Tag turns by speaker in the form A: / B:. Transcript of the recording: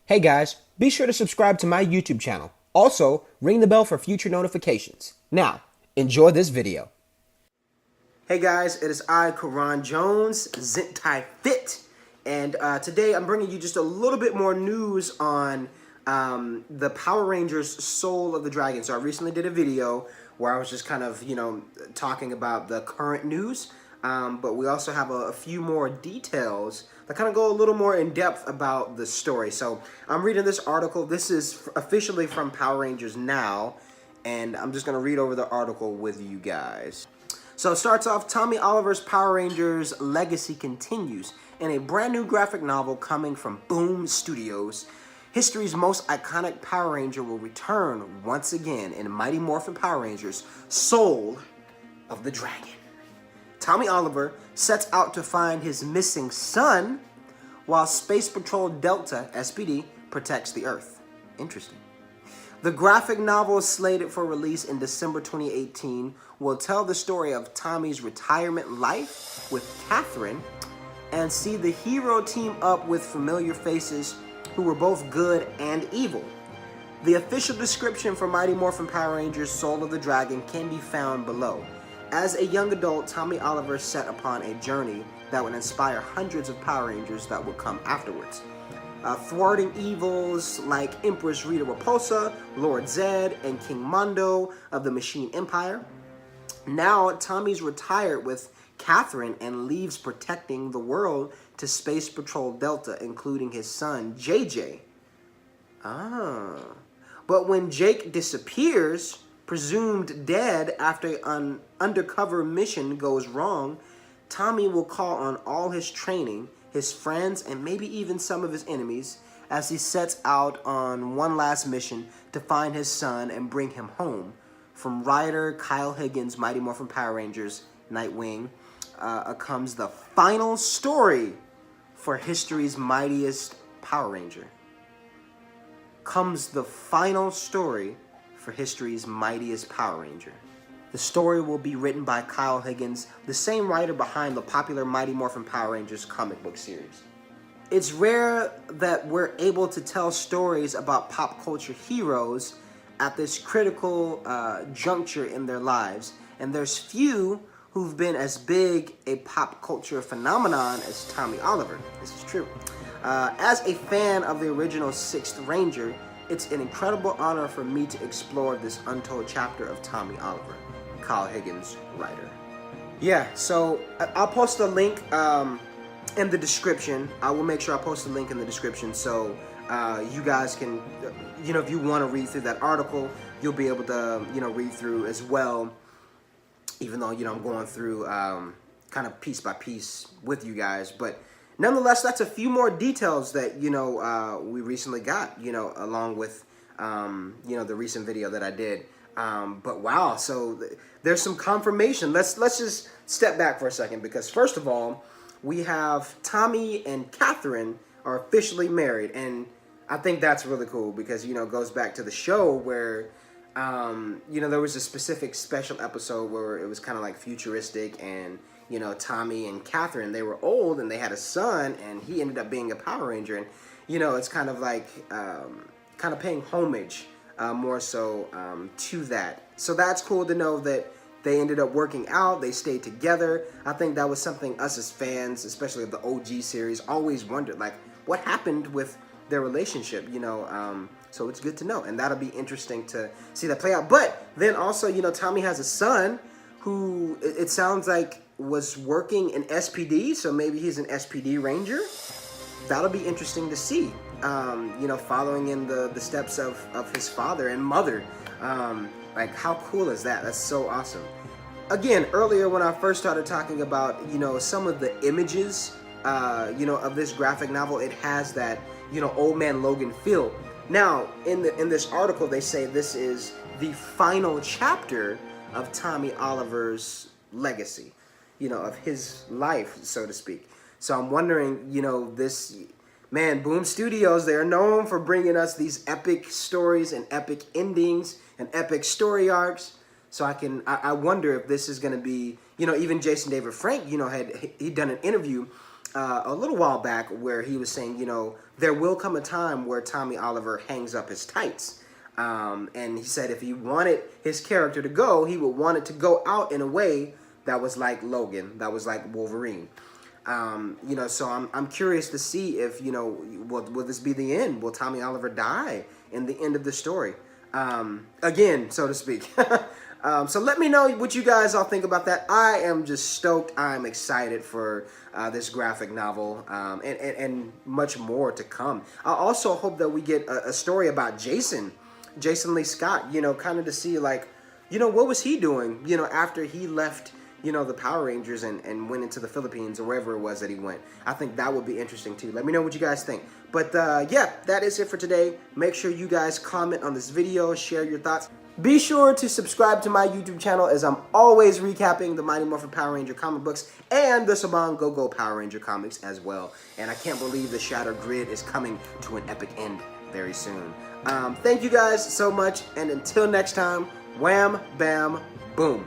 A: Hey guys, be sure to subscribe to my YouTube channel. Also, ring the bell for future notifications. Now, enjoy this video. Hey guys, it is I, Karan Jones, Zentai-Fit, and today I'm bringing you just a little bit more news on the Power Rangers Soul of the Dragon. So I recently did a video where I was just kind of, talking about the current news, but we also have a few more details that kind of go a little more in depth about the story. So I'm reading this article. This is officially from Power Rangers Now, and I'm just going to read over the article with you guys. So it starts off, Tommy Oliver's Power Rangers legacy continues in a brand new graphic novel coming from Boom Studios. History's most iconic Power Ranger will return once again in Mighty Morphin Power Rangers Soul of the Dragon. Tommy Oliver sets out to find his missing son while Space Patrol Delta, SPD, protects the Earth. Interesting. The graphic novel, slated for release in December 2018, will tell the story of Tommy's retirement life with Catherine and see the hero team up with familiar faces who were both good and evil. The official description for Mighty Morphin Power Rangers Soul of the Dragon can be found below. As a young adult, Tommy Oliver set upon a journey that would inspire hundreds of Power Rangers that would come afterwards. Thwarting evils like Empress Rita Repulsa, Lord Zed, and King Mondo of the Machine Empire. Now, Tommy's retired with Catherine and leaves protecting the world to Space Patrol Delta, including his son, JJ. But when Jake disappears, presumed dead after an undercover mission goes wrong, Tommy will call on all his training, his friends, and maybe even some of his enemies as he sets out on one last mission to find his son and bring him home. From writer Kyle Higgins' Mighty Morphin Power Rangers, Nightwing, comes the final story for history's mightiest Power Ranger. Comes the final story for history's mightiest Power Ranger. The story will be written by Kyle Higgins, the same writer behind the popular Mighty Morphin Power Rangers comic book series. It's rare that we're able to tell stories about pop culture heroes at this critical juncture in their lives, and there's few who've been as big a pop culture phenomenon as Tommy Oliver. This is true. As a fan of the original 6th Ranger, it's an incredible honor for me to explore this untold chapter of Tommy Oliver, Kyle Higgins, writer. Yeah, so I'll post a link in the description. I will make sure I post a link in the description so you guys can, if you want to read through that article, you'll be able to, read through as well, even though, I'm going through kind of piece by piece with you guys. But nonetheless, that's a few more details that, we recently got, along with, the recent video that I did. But wow, so there's some confirmation. Let's just step back for a second, because first of all, we have Tommy and Catherine are officially married. And I think that's really cool because, it goes back to the show where, there was a specific special episode where it was kind of like futuristic, and Tommy and Catherine, they were old and they had a son, and he ended up being a Power Ranger. And, it's kind of like, kind of paying homage more so to that. So that's cool to know that they ended up working out, they stayed together. I think that was something us as fans, especially of the OG series, always wondered, like, what happened with their relationship, so it's good to know. And that'll be interesting to see that play out. But then also, Tommy has a son who, it sounds like, was working in SPD, so maybe he's an SPD Ranger. That'll be interesting to see, following in the steps of his father and mother. Like, how cool is that? That's so awesome. Again, earlier when I first started talking about, some of the images, of this graphic novel, it has that, Old Man Logan feel. Now, in this article, they say this is the final chapter of Tommy Oliver's legacy, of his life, so to speak. So I'm wondering, Boom Studios, they're known for bringing us these epic stories and epic endings and epic story arcs. So I wonder if this is going to be, even Jason David Frank, he'd done an interview a little while back where he was saying, you know, there will come a time where Tommy Oliver hangs up his tights. And he said if he wanted his character to go, he would want it to go out in a way that was like Logan, that was like Wolverine. You know, so I'm curious to see if, you know, will this be the end? Will Tommy Oliver die in the end of the story? Again, so to speak. So let me know what you guys all think about that. I am just stoked. I'm excited for this graphic novel and much more to come. I also hope that we get a story about Jason Lee Scott, you know, kind of to see, like, you know, what was he doing, you know, after he left, you know, the Power Rangers and went into the Philippines or wherever it was that he went. I think that would be interesting too. Let me know what you guys think. But yeah, that is it for today. Make sure you guys comment on this video, share your thoughts. Be sure to subscribe to my YouTube channel, as I'm always recapping the Mighty Morphin Power Ranger comic books and the Saban Go-Go Power Ranger comics as well. And I can't believe the Shattered Grid is coming to an epic end very soon. Thank you guys so much, and until next time, wham, bam, boom.